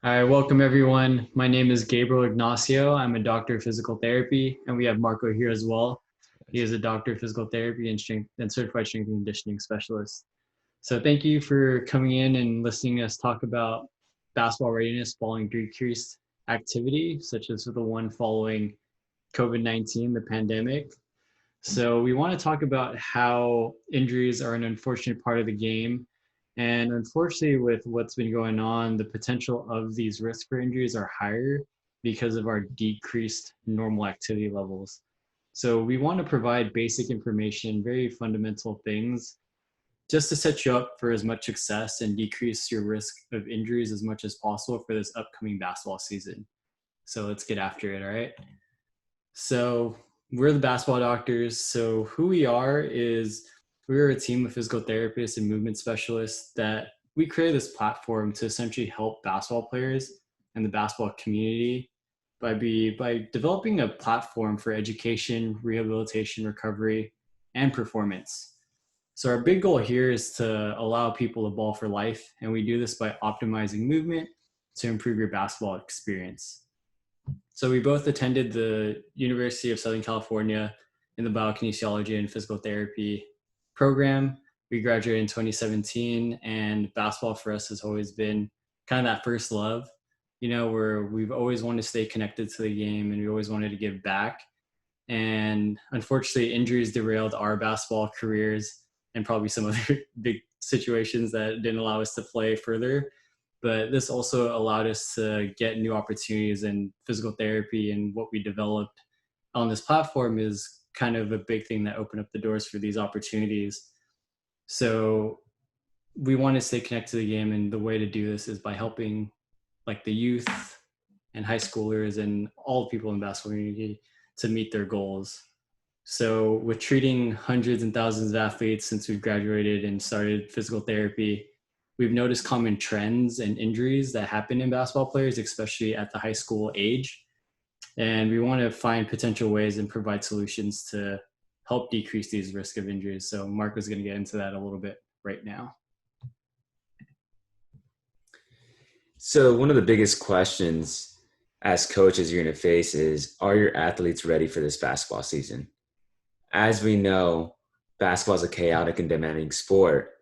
All right, welcome everyone. My name is Gabriel Ignacio. I'm a doctor of physical therapy, and we have Marco here as well. He is a doctor of physical therapy and strength and certified strength and conditioning specialist. So thank you for coming in and listening to us talk about basketball readiness following decreased activity, such as the one following COVID-19, the pandemic. So we want to talk about how injuries are an unfortunate part of the game. And unfortunately, with what's been going on, the potential of these risks for injuries are higher because of our decreased normal activity levels. So we want to provide basic information, very fundamental things, just to set you up for as much success and decrease your risk of injuries as much as possible for this upcoming basketball season. So let's get after it, all right? So we're the basketball doctors. So who we are is we're a team of physical therapists and movement specialists that we created this platform to essentially help basketball players and the basketball community by developing a platform for education, rehabilitation, recovery, and performance. So our big goal here is to allow people to ball for life, and we do this by optimizing movement to improve your basketball experience. So we both attended the University of Southern California in the biokinesiology and physical therapy program. We graduated in 2017, and basketball for us has always been kind of that first love, where we've always wanted to stay connected to the game and we always wanted to give back. And unfortunately, injuries derailed our basketball careers and probably some other big situations that didn't allow us to play further. But this also allowed us to get new opportunities in physical therapy, and what we developed on this platform is kind of a big thing that opened up the doors for these opportunities. So we want to stay connected to the game, and the way to do this is by helping like the youth and high schoolers and all people in the basketball community to meet their goals. So with treating hundreds and thousands of athletes since we've graduated and started physical therapy, we've noticed common trends and injuries that happen in basketball players, especially at the high school age. And we want to find potential ways and provide solutions to help decrease these risk of injuries. So Marco's going to get into that a little bit right now. So one of the biggest questions as coaches you're going to face is, are your athletes ready for this basketball season? As we know, basketball is a chaotic and demanding sport,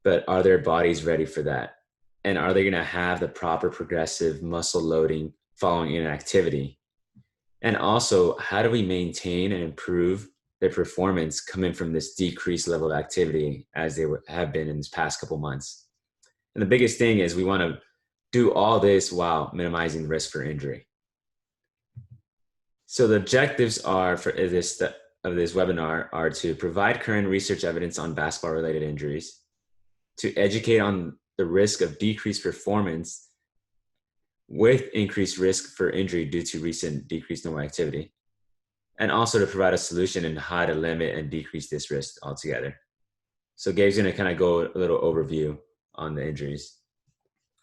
but are their bodies ready for that? And are they going to have the proper progressive muscle loading following an activity? And also, how do we maintain and improve their performance coming from this decreased level of activity as they have been in this past couple months? And the biggest thing is we want to do all this while minimizing the risk for injury. So the objectives are for this webinar are to provide current research evidence on basketball-related injuries, to educate on the risk of decreased performance with increased risk for injury due to recent decreased normal activity, and also to provide a solution in how to limit and decrease this risk altogether. So Gabe's going to kind of go a little overview on the injuries.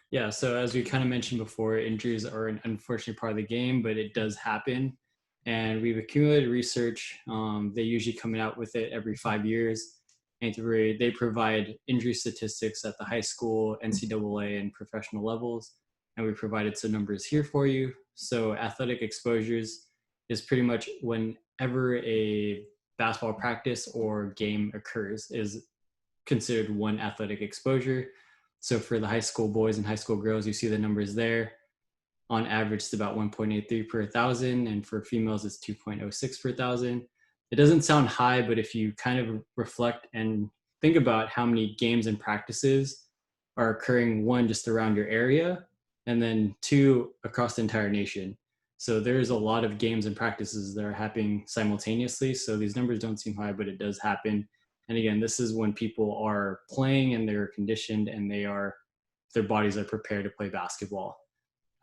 Yeah, so as we kind of mentioned before, injuries are an unfortunate part of the game, but it does happen. And we've accumulated research. They usually come out with it every 5 years. And they provide injury statistics at the high school, NCAA, and professional levels. And we provided some numbers here for you. So athletic exposures is pretty much whenever a basketball practice or game occurs is considered one athletic exposure. So for the high school boys and high school girls, you see the numbers there. On average, it's about 1.83 per 1,000, and for females, it's 2.06 per 1,000. It doesn't sound high, but if you kind of reflect and think about how many games and practices are occurring, one, just around your area, and then two, across the entire nation. So there's a lot of games and practices that are happening simultaneously. So these numbers don't seem high, but it does happen. And again, this is when people are playing and they're conditioned and their bodies are prepared to play basketball.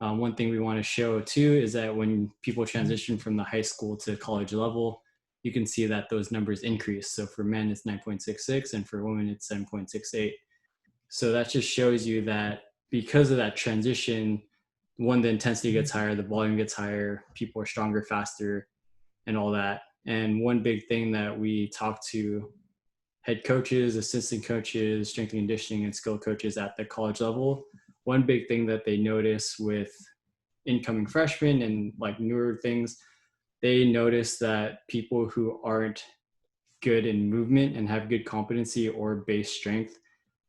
One thing we want to show too is that when people transition from the high school to college level, you can see that those numbers increase. So for men, it's 9.66, and for women, it's 7.68. So that just shows you that because of that transition, one, the intensity gets higher, the volume gets higher, people are stronger, faster, and all that. And one big thing that we talk to head coaches, assistant coaches, strength and conditioning, and skill coaches at the college level, one big thing that they notice with incoming freshmen and like newer things, they notice that people who aren't good in movement and have good competency or base strength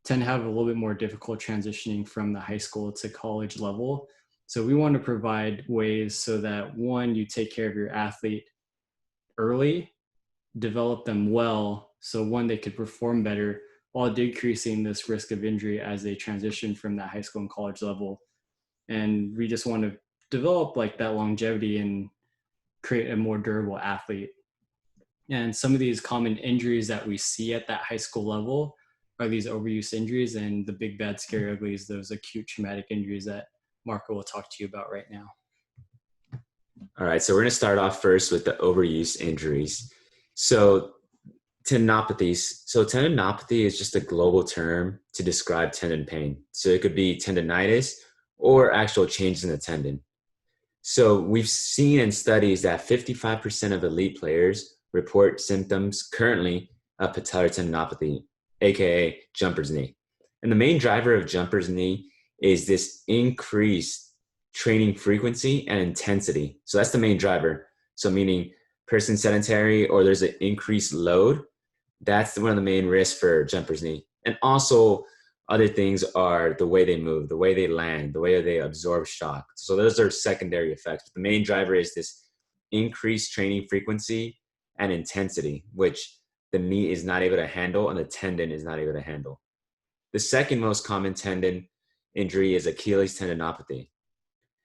tend to have a little bit more difficult transitioning from the high school to college level. So we want to provide ways so that one, you take care of your athlete early, develop them well, so one, they could perform better while decreasing this risk of injury as they transition from that high school and college level. And we just want to develop like that longevity and create a more durable athlete. And some of these common injuries that we see at that high school level are these overuse injuries, and the big bad scary ugly is those acute traumatic injuries that Marco will talk to you about right now. All right, so we're going to start off first with the overuse injuries. So tendinopathies. So tendinopathy is just a global term to describe tendon pain. So it could be tendonitis or actual changes in the tendon. So we've seen in studies that 55% of elite players report symptoms currently of patellar tendinopathy, aka jumper's knee. And the main driver of jumper's knee is this increased training frequency and intensity. So that's the main driver. So meaning person sedentary or there's an increased load, that's one of the main risks for jumper's knee. And also other things are the way they move, the way they land, the way they absorb shock. So those are secondary effects. But the main driver is this increased training frequency and intensity, which the knee is not able to handle and the tendon is not able to handle. The second most common tendon injury is Achilles tendinopathy.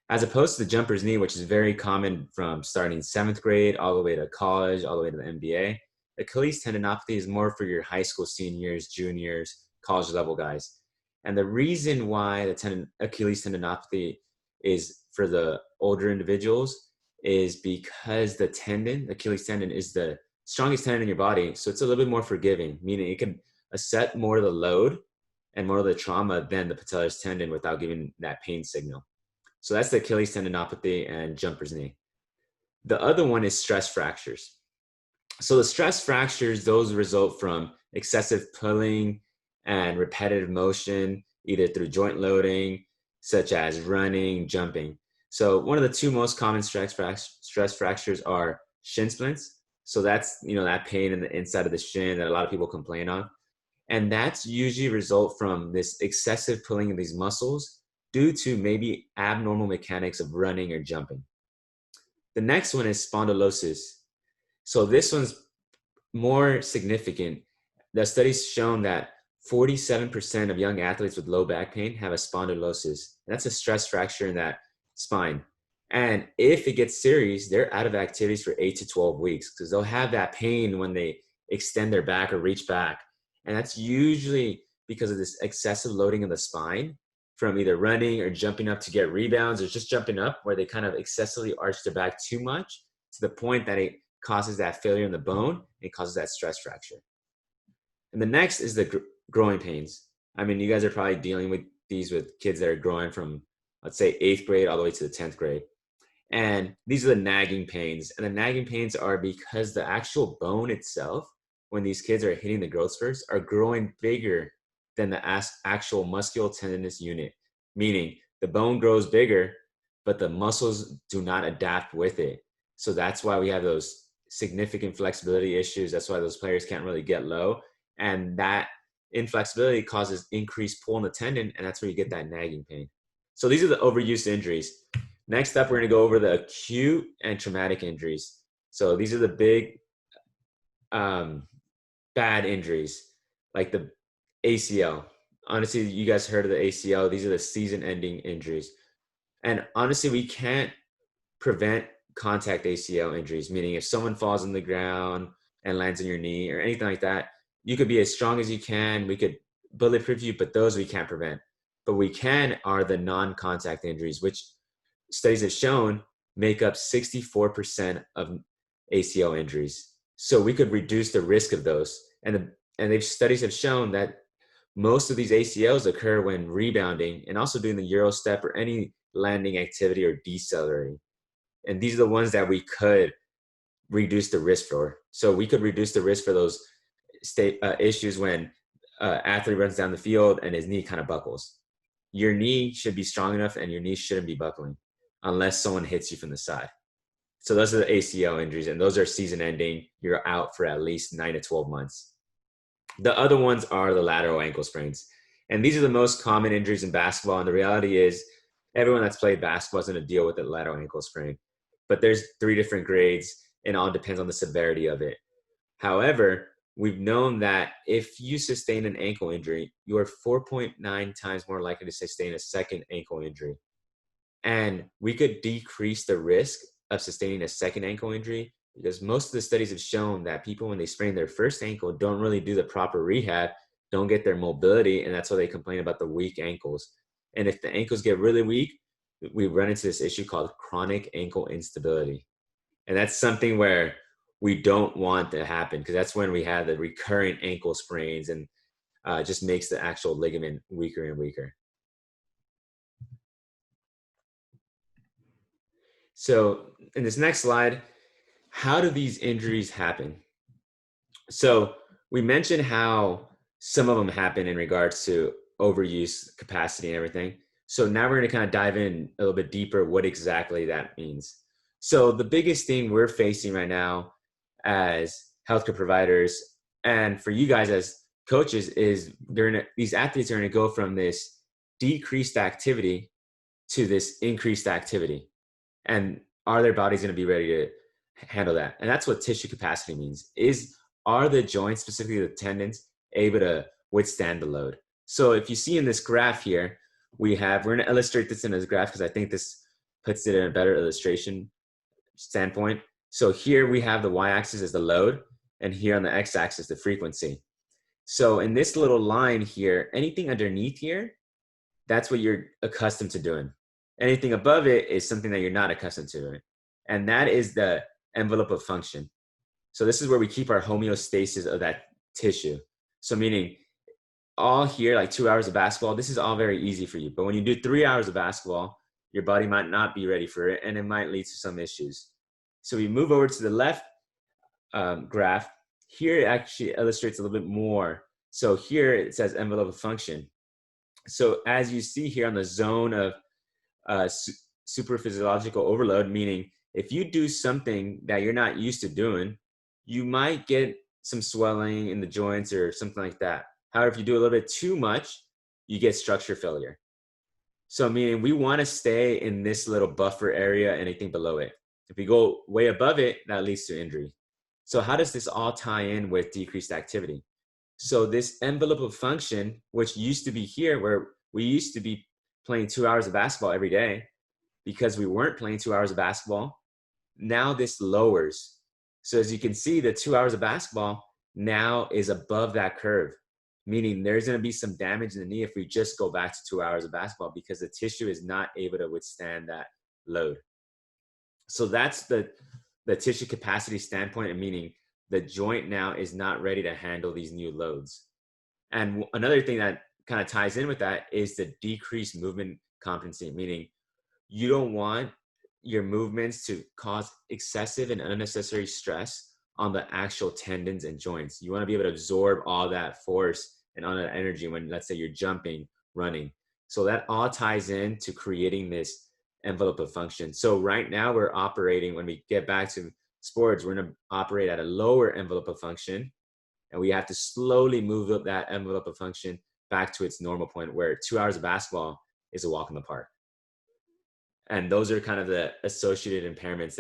As opposed to the jumper's knee, which is very common from starting 7th grade all the way to college, all the way to the NBA, Achilles tendinopathy is more for your high school seniors, juniors, college level guys. And the reason why the Achilles tendinopathy is for the older individuals is because the tendon, the Achilles tendon, is the strongest tendon in your body. So it's a little bit more forgiving, meaning it can accept more of the load and more of the trauma than the patellar tendon without giving that pain signal. So that's the Achilles tendinopathy and jumper's knee. The other one is stress fractures. So the stress fractures, those result from excessive pulling and repetitive motion, either through joint loading, such as running, jumping. So one of the two most common stress fractures are shin splints. So that's, that pain in the inside of the shin that a lot of people complain of. And that's usually result from this excessive pulling of these muscles due to maybe abnormal mechanics of running or jumping. The next one is spondylosis. So this one's more significant. The study's shown that 47% of young athletes with low back pain have a spondylosis. That's a stress fracture in that spine. And if it gets serious, they're out of activities for 8 to 12 weeks because they'll have that pain when they extend their back or reach back. And that's usually because of this excessive loading of the spine from either running or jumping up to get rebounds or just jumping up where they kind of excessively arch their back too much to the point that it causes that failure in the bone. It causes that stress fracture. And the next is the growing pains. I mean, you guys are probably dealing with these with kids that are growing from, let's say, 8th grade all the way to the 10th grade. And these are the nagging pains. And the nagging pains are because the actual bone itself, when these kids are hitting the growth spurts, are growing bigger than the actual musculotendinous unit, meaning the bone grows bigger, but the muscles do not adapt with it. So that's why we have those significant flexibility issues. That's why those players can't really get low. And that inflexibility causes increased pull in the tendon, and that's where you get that nagging pain. So these are the overuse injuries. Next up, we're going to go over the acute and traumatic injuries. So these are the big bad injuries, like the ACL. Honestly, you guys heard of the ACL. These are the season-ending injuries. And honestly, we can't prevent contact ACL injuries, meaning if someone falls on the ground and lands on your knee or anything like that, you could be as strong as you can. We could bulletproof you, but those we can't prevent. But we can are the non-contact injuries, which studies have shown make up 64% of ACL injuries. So we could reduce the risk of those. And studies have shown that most of these ACLs occur when rebounding and also doing the Euro step or any landing activity or decelerating. And these are the ones that we could reduce the risk for. So we could reduce the risk for those issues when athlete runs down the field and his knee kind of buckles. your knee should be strong enough and your knee shouldn't be buckling unless someone hits you from the side. So those are the ACL injuries, and those are season ending. You're out for at least 9 to 12 months. The other ones are the lateral ankle sprains. And these are the most common injuries in basketball. And the reality is everyone that's played basketball is going to deal with a lateral ankle sprain. But there's 3 different grades, and it all depends on the severity of it. However, we've known that if you sustain an ankle injury, you are 4.9 times more likely to sustain a second ankle injury. And we could decrease the risk of sustaining a second ankle injury because most of the studies have shown that people, when they sprain their first ankle, don't really do the proper rehab, don't get their mobility, and that's why they complain about the weak ankles. And if the ankles get really weak, we run into this issue called chronic ankle instability. And that's something where we don't want to happen because that's when we have the recurrent ankle sprains and just makes the actual ligament weaker and weaker. So in this next slide, how do these injuries happen? So we mentioned how some of them happen in regards to overuse capacity and everything. So now we're going to kind of dive in a little bit deeper what exactly that means. So the biggest thing we're facing right now as healthcare providers and for you guys as coaches is these athletes are going to go from this decreased activity to this increased activity. And are their bodies going to be ready to handle that? And that's what tissue capacity means. Are the joints, specifically the tendons, able to withstand the load? So if you see in this graph here, we're going to illustrate this in this graph because I think this puts it in a better illustration standpoint. So here we have the y-axis as the load, and here on the x-axis, the frequency. So in this little line here, anything underneath here, that's what you're accustomed to doing. Anything above it is something that you're not accustomed to doing. And that is the envelope of function. So this is where we keep our homeostasis of that tissue. So meaning all here, like 2 hours of basketball, this is all very easy for you. But when you do 3 hours of basketball, your body might not be ready for it, and it might lead to some issues. So we move over to the left graph. Here it actually illustrates a little bit more. So here it says envelope of function. So as you see here on the zone of super physiological overload, meaning if you do something that you're not used to doing, you might get some swelling in the joints or something like that. However, if you do a little bit too much, you get structure failure. So meaning we want to stay in this little buffer area, anything below it. If we go way above it, that leads to injury. So how does this all tie in with decreased activity? So this envelope of function, which used to be here, where we used to be playing 2 hours of basketball every day, because we weren't playing 2 hours of basketball, now this lowers. So as you can see, the 2 hours of basketball now is above that curve, meaning there's going to be some damage in the knee if we just go back to 2 hours of basketball because the tissue is not able to withstand that load. So that's the tissue capacity standpoint, and meaning the joint now is not ready to handle these new loads. And another thing that kind of ties in with that is the decreased movement competency, meaning you don't want your movements to cause excessive and unnecessary stress on the actual tendons and joints. You want to be able to absorb all that force and all that energy when, let's say, you're jumping, running. So that all ties in to creating this envelope of function. So right now we're operating, when we get back to sports, we're going to operate at a lower envelope of function, and we have to slowly move up that envelope of function back to its normal point, where 2 hours of basketball is a walk in the park. And those are kind of the associated impairments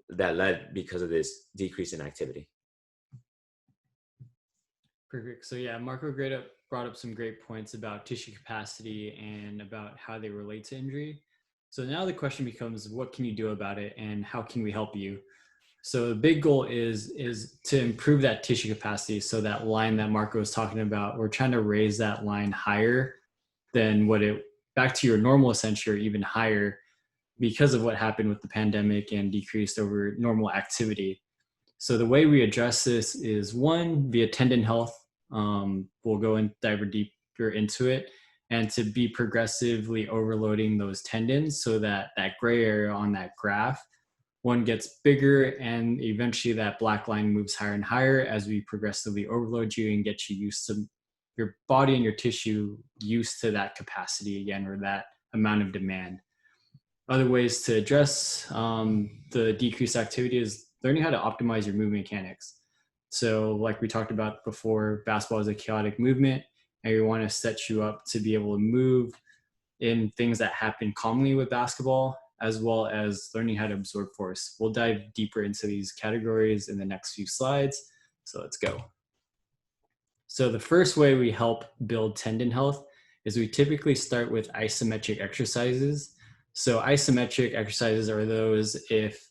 that led because of this decrease in activity. Perfect. So yeah, Marco brought up some great points about tissue capacity and about how they relate to injury. So now the question becomes, what can you do about it and how can we help you? So the big goal is to improve that tissue capacity. So that line that Marco was talking about, we're trying to raise that line higher than back to your normal essentially, or even higher, because of what happened with the pandemic and decreased over normal activity. So the way we address this is, one, via Tendon Health. We'll go and dive deeper into it, and to be progressively overloading those tendons so that that gray area on that graph, one gets bigger, and eventually that black line moves higher and higher as we progressively overload you and get you used to your body and your tissue used to that capacity again, or that amount of demand. Other ways to address the decreased activity is learning how to optimize your movement mechanics. So like we talked about before, basketball is a chaotic movement, and we want to set you up to be able to move in things that happen commonly with basketball, as well as learning how to absorb force. We'll dive deeper into these categories in the next few slides. So let's go. So the first way we help build tendon health is we typically start with isometric exercises. So isometric exercises are those if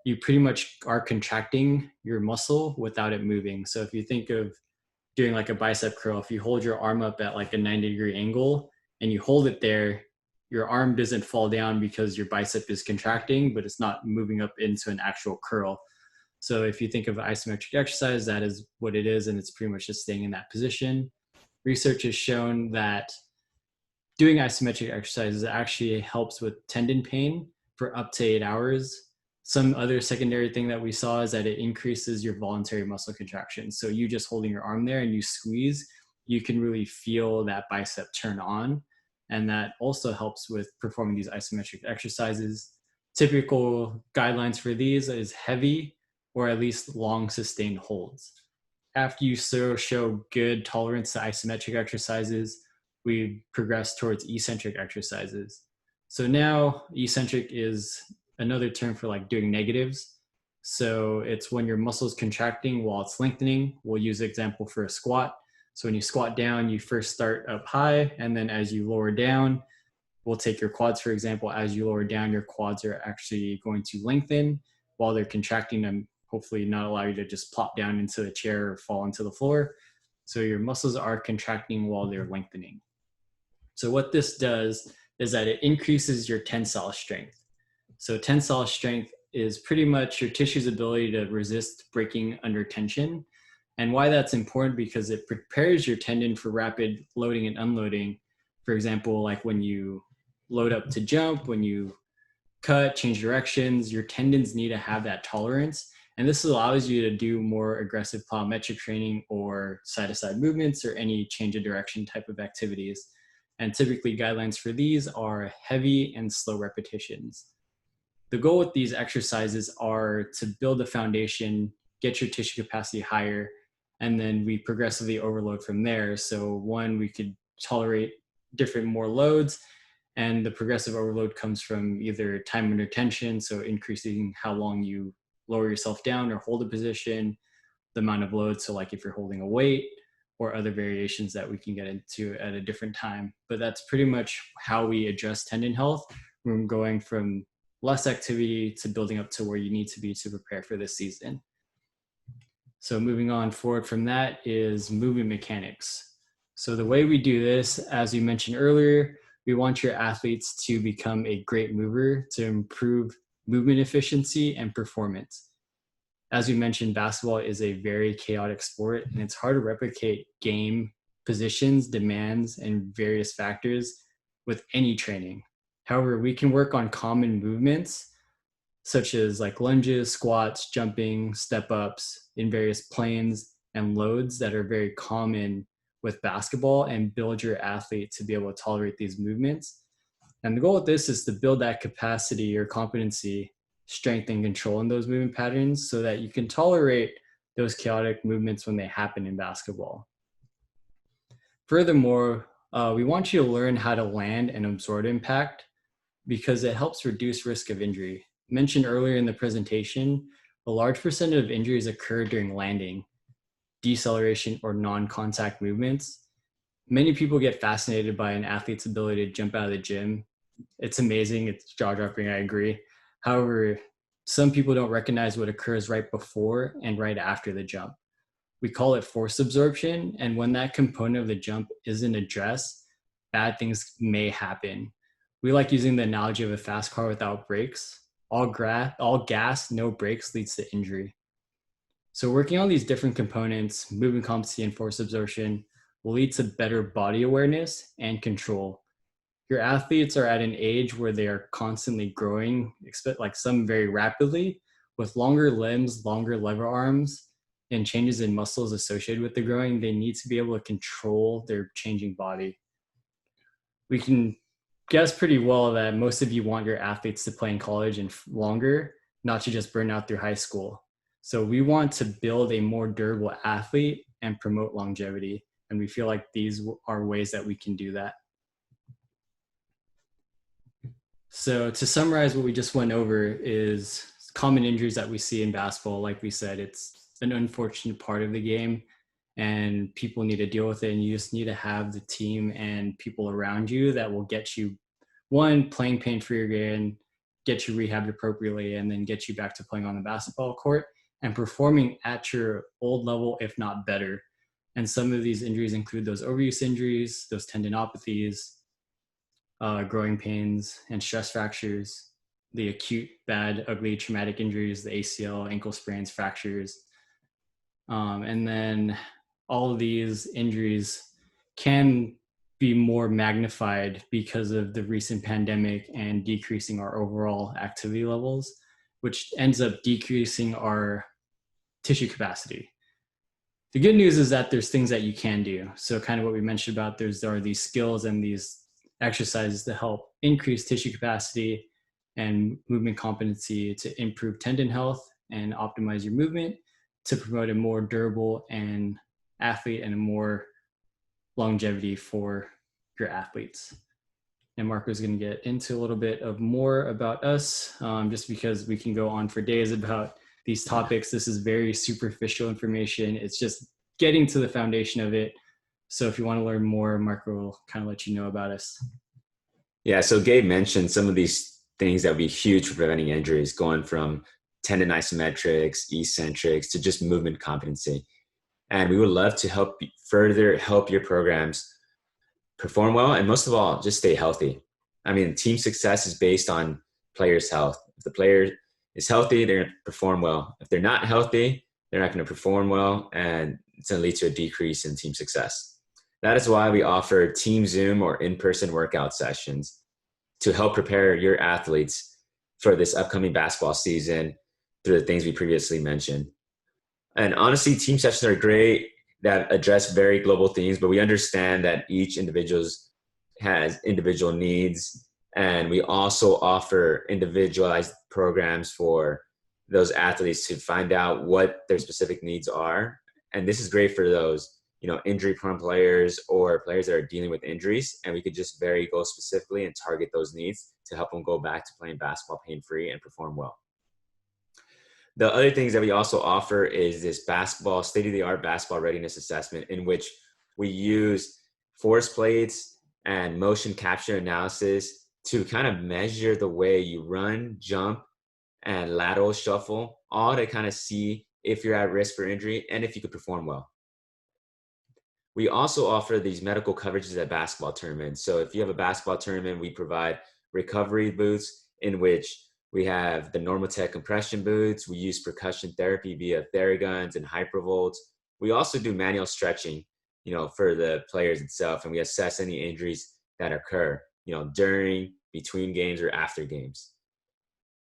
you pretty much are contracting your muscle without it moving. So if you think of doing like a bicep curl, if you hold your arm up at like a 90-degree angle and you hold it there, your arm doesn't fall down because your bicep is contracting, but it's not moving up into an actual curl. So if you think of isometric exercise, that is what it is, and it's pretty much just staying in that position. Research has shown that doing isometric exercises actually helps with tendon pain for up to 8 hours. Some other secondary thing that we saw is that it increases your voluntary muscle contraction. So you just holding your arm there and you squeeze, you can really feel that bicep turn on. And that also helps with performing these isometric exercises. Typical guidelines for these is heavy or at least long sustained holds. After you show good tolerance to isometric exercises, we progress towards eccentric exercises. So now eccentric is another term for like doing negatives. So it's when your muscle's contracting while it's lengthening. We'll use the example for a squat. So when you squat down, you first start up high, and then as you lower down, we'll take your quads, for example. As you lower down, your quads are actually going to lengthen while they're contracting and hopefully not allow you to just plop down into a chair or fall into the floor. So your muscles are contracting while they're lengthening. So what this does is that it increases your tensile strength. So tensile strength is pretty much your tissue's ability to resist breaking under tension. And why that's important, because it prepares your tendon for rapid loading and unloading. For example, like when you load up to jump, when you cut, change directions, your tendons need to have that tolerance. And this allows you to do more aggressive plyometric training or side-to-side movements or any change of direction type of activities. And typically guidelines for these are heavy and slow repetitions. The goal with these exercises are to build a foundation, get your tissue capacity higher, and then we progressively overload from there. So one, we could tolerate more loads, and the progressive overload comes from either time under tension, so increasing how long you lower yourself down or hold a position, the amount of load, so like if you're holding a weight, or other variations that we can get into at a different time. But that's pretty much how we address tendon health. We're going from less activity to building up to where you need to be to prepare for this season. So moving on forward from that is movement mechanics. So the way we do this, as we mentioned earlier, we want your athletes to become a great mover to improve movement efficiency and performance. As we mentioned, basketball is a very chaotic sport, and it's hard to replicate game positions, demands, and various factors with any training. However, we can work on common movements such as like lunges, squats, jumping, step ups in various planes and loads that are very common with basketball, and build your athlete to be able to tolerate these movements. And the goal with this is to build that capacity or competency, strength, and control in those movement patterns so that you can tolerate those chaotic movements when they happen in basketball. Furthermore, we want you to learn how to land and absorb impact because it helps reduce risk of injury. Mentioned earlier in the presentation, a large percentage of injuries occur during landing, deceleration, or non-contact movements. Many people get fascinated by an athlete's ability to jump out of the gym. It's amazing, it's jaw-dropping, I agree. However, some people don't recognize what occurs right before and right after the jump. We call it force absorption, and when that component of the jump isn't addressed, bad things may happen. We like using the analogy of a fast car without brakes. All gas, no brakes leads to injury. So working on these different components, movement competency and force absorption, will lead to better body awareness and control. Your athletes are at an age where they are constantly growing, like some very rapidly, with longer limbs, longer lever arms, and changes in muscles associated with the growing, they need to be able to control their changing body. We can guess pretty well that most of you want your athletes to play in college and longer, not to just burn out through high school. So we want to build a more durable athlete and promote longevity. And we feel like these are ways that we can do that. So to summarize what we just went over is common injuries that we see in basketball. Like we said, it's an unfortunate part of the game and people need to deal with it. And you just need to have the team and people around you that will get you, one, playing pain-free again, get you rehabbed appropriately, and then get you back to playing on the basketball court and performing at your old level, if not better. And some of these injuries include those overuse injuries, those tendinopathies, growing pains, and stress fractures, the acute, bad, ugly, traumatic injuries, the ACL, ankle sprains, fractures. And then all of these injuries can be more magnified because of the recent pandemic and decreasing our overall activity levels, which ends up decreasing our tissue capacity. The good news is that there's things that you can do. So kind of what we mentioned about, there are these skills and these exercises to help increase tissue capacity and movement competency to improve tendon health and optimize your movement to promote a more durable and athlete and a more longevity for your athletes. And Marco's going to get into a little bit of more about us, just because we can go on for days about these topics. This is very superficial information. It's just getting to the foundation of it. So if you want to learn more, Marco will kind of let you know about us. Yeah, so Gabe mentioned some of these things that would be huge for preventing injuries, going from tendon isometrics, eccentrics, to just movement competency. And we would love to further help your programs perform well, and most of all, just stay healthy. I mean, team success is based on players' health. If the player is healthy, they're going to perform well. If they're not healthy, they're not going to perform well, and it's going to lead to a decrease in team success. That is why we offer team Zoom or in-person workout sessions to help prepare your athletes for this upcoming basketball season through the things we previously mentioned. And honestly, team sessions are great that address very global themes, but we understand that each individual has individual needs. And we also offer individualized programs for those athletes to find out what their specific needs are. And this is great for those, injury prone players or players that are dealing with injuries. And we could just go specifically and target those needs to help them go back to playing basketball pain-free and perform well. The other things that we also offer is this state-of-the-art basketball readiness assessment, in which we use force plates and motion capture analysis to kind of measure the way you run, jump, and lateral shuffle, all to kind of see if you're at risk for injury and if you could perform well. We also offer these medical coverages at basketball tournaments. So if you have a basketball tournament, we provide recovery boots, in which we have the Normatec compression boots. We use percussion therapy via Theraguns and hypervolts. We also do manual stretching, for the players itself, and we assess any injuries that occur, during, between games, or after games.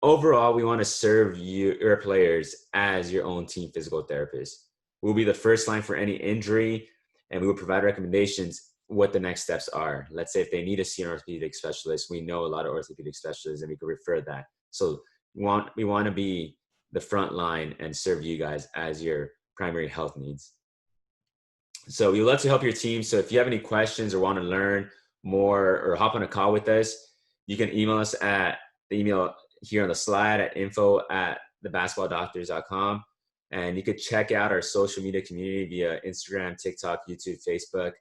Overall, we want to serve your players as your own team physical therapist. We'll be the first line for any injury, and we will provide recommendations what the next steps are. Let's say if they need to see an orthopedic specialist, we know a lot of orthopedic specialists and we can refer that. So we want to be the front line and serve you guys as your primary health needs. So we love to help your team. So if you have any questions or want to learn more or hop on a call with us, you can email us at the email here on the slide at info@thebasketballdoctors.com. And you could check out our social media community via Instagram, TikTok, YouTube, Facebook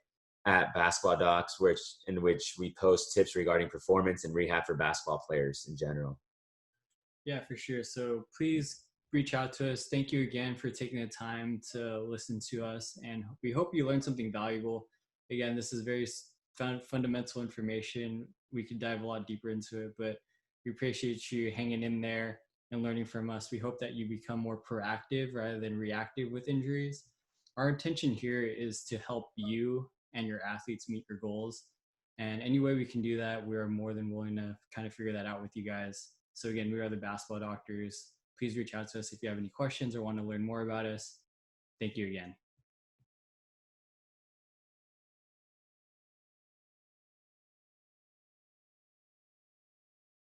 at Basketball Docs, in which we post tips regarding performance and rehab for basketball players in general. Yeah, for sure. So please reach out to us. Thank you again for taking the time to listen to us. And we hope you learned something valuable. Again, this is very fundamental information. We could dive a lot deeper into it, but we appreciate you hanging in there and learning from us. We hope that you become more proactive rather than reactive with injuries. Our intention here is to help you and your athletes meet your goals. And any way we can do that, we are more than willing to kind of figure that out with you guys. So again, we are the Basketball Doctors. Please reach out to us if you have any questions or want to learn more about us. Thank you again.